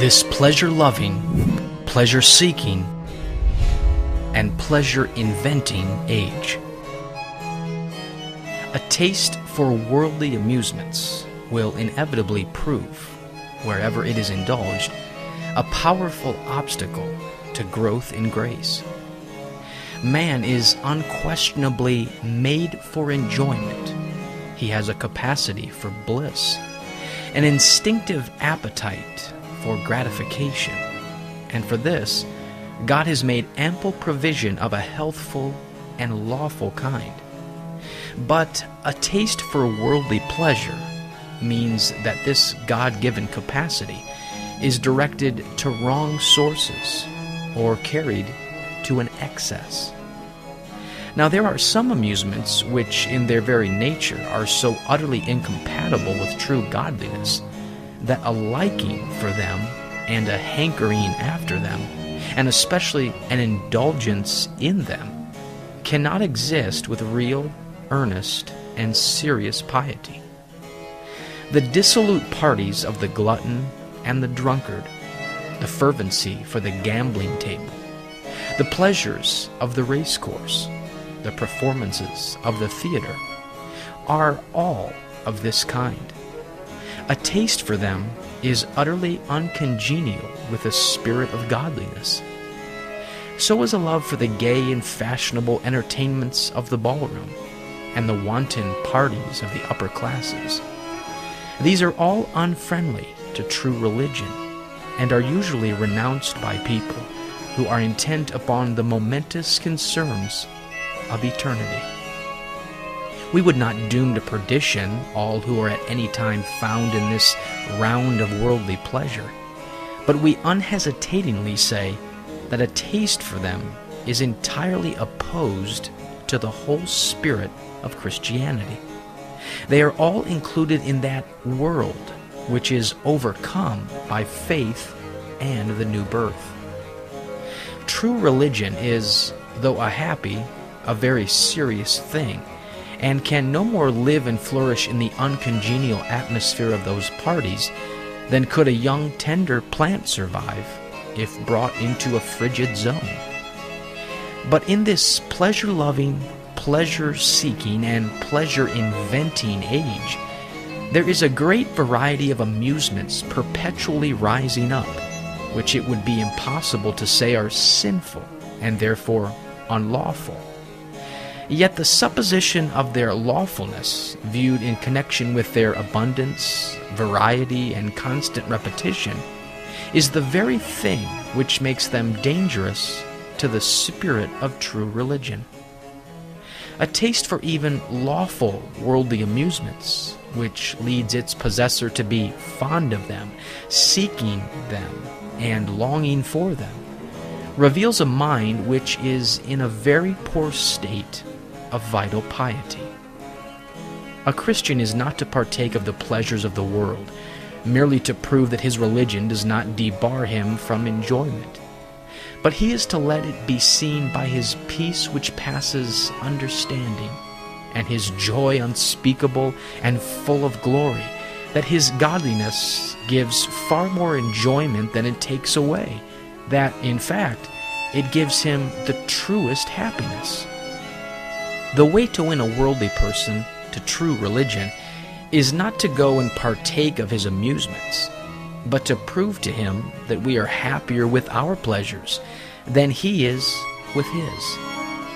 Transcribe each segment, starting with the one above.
This pleasure-loving, pleasure-seeking, and pleasure-inventing age. A taste for worldly amusements will inevitably prove, wherever it is indulged, a powerful obstacle to growth in grace. Man is unquestionably made for enjoyment. He has a capacity for bliss, an instinctive appetite for gratification, and for this, God has made ample provision of a healthful and lawful kind. But a taste for worldly pleasure means that this God-given capacity is directed to wrong sources or carried to an excess. Now, there are some amusements which in their very nature are so utterly incompatible with true godliness that a liking for them and a hankering after them, and especially an indulgence in them, cannot exist with real, earnest, and serious piety. The dissolute parties of the glutton and the drunkard, the fervency for the gambling table, the pleasures of the racecourse, the performances of the theater, are all of this kind. A taste for them is utterly uncongenial with the spirit of godliness. So is a love for the gay and fashionable entertainments of the ballroom and the wanton parties of the upper classes. These are all unfriendly to true religion and are usually renounced by people who are intent upon the momentous concerns of eternity. We would not doom to perdition all who are at any time found in this round of worldly pleasure, but we unhesitatingly say that a taste for them is entirely opposed to the whole spirit of Christianity. They are all included in that world which is overcome by faith and the new birth. True religion is, though a happy, a very serious thing, and can no more live and flourish in the uncongenial atmosphere of those parties than could a young tender plant survive if brought into a frigid zone. But in this pleasure-loving, pleasure-seeking, and pleasure-inventing age, there is a great variety of amusements perpetually rising up, which it would be impossible to say are sinful and therefore unlawful. Yet the supposition of their lawfulness, viewed in connection with their abundance, variety, and constant repetition, is the very thing which makes them dangerous to the spirit of true religion. A taste for even lawful worldly amusements, which leads its possessor to be fond of them, seeking them, and longing for them, reveals a mind which is in a very poor state of vital piety. A Christian is not to partake of the pleasures of the world merely to prove that his religion does not debar him from enjoyment, but he is to let it be seen by his peace which passes understanding, and his joy unspeakable and full of glory, that his godliness gives far more enjoyment than it takes away, that, in fact, it gives him the truest happiness. The way to win a worldly person to true religion is not to go and partake of his amusements, but to prove to him that we are happier with our pleasures than he is with his,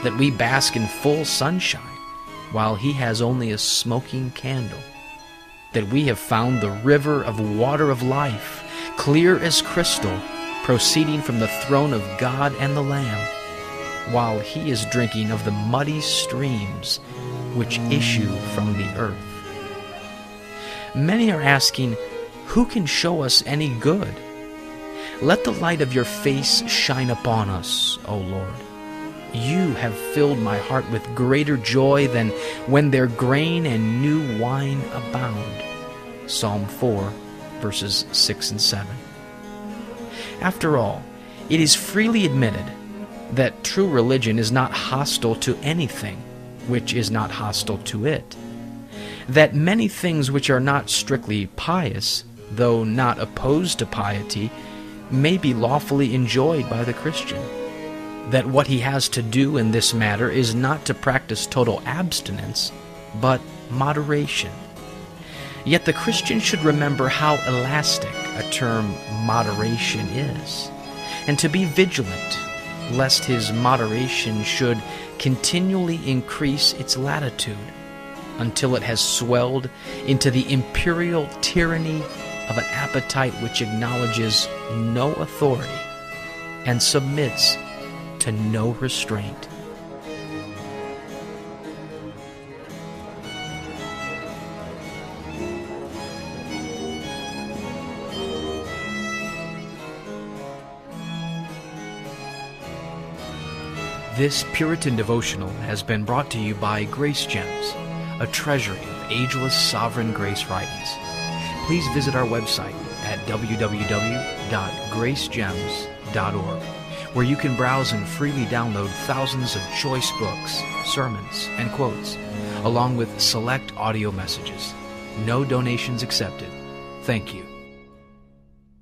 that we bask in full sunshine while he has only a smoking candle, that we have found the river of water of life, clear as crystal, proceeding from the throne of God and the Lamb, while he is drinking of the muddy streams which issue from the earth. Many are asking, who can show us any good? Let the light of your face shine upon us, O Lord. You have filled my heart with greater joy than when their grain and new wine abound. Psalm 4, verses 6 and 7. After all, it is freely admitted that true religion is not hostile to anything which is not hostile to it, that many things which are not strictly pious, though not opposed to piety, may be lawfully enjoyed by the Christian, that what he has to do in this matter is not to practice total abstinence, but moderation. Yet the Christian should remember how elastic a term moderation is, and to be vigilant lest his moderation should continually increase its latitude until it has swelled into the imperial tyranny of an appetite which acknowledges no authority and submits to no restraint. This Puritan devotional has been brought to you by Grace Gems, a treasury of ageless sovereign grace writings. Please visit our website at www.gracegems.org, where you can browse and freely download thousands of choice books, sermons, and quotes, along with select audio messages. No donations accepted. Thank you.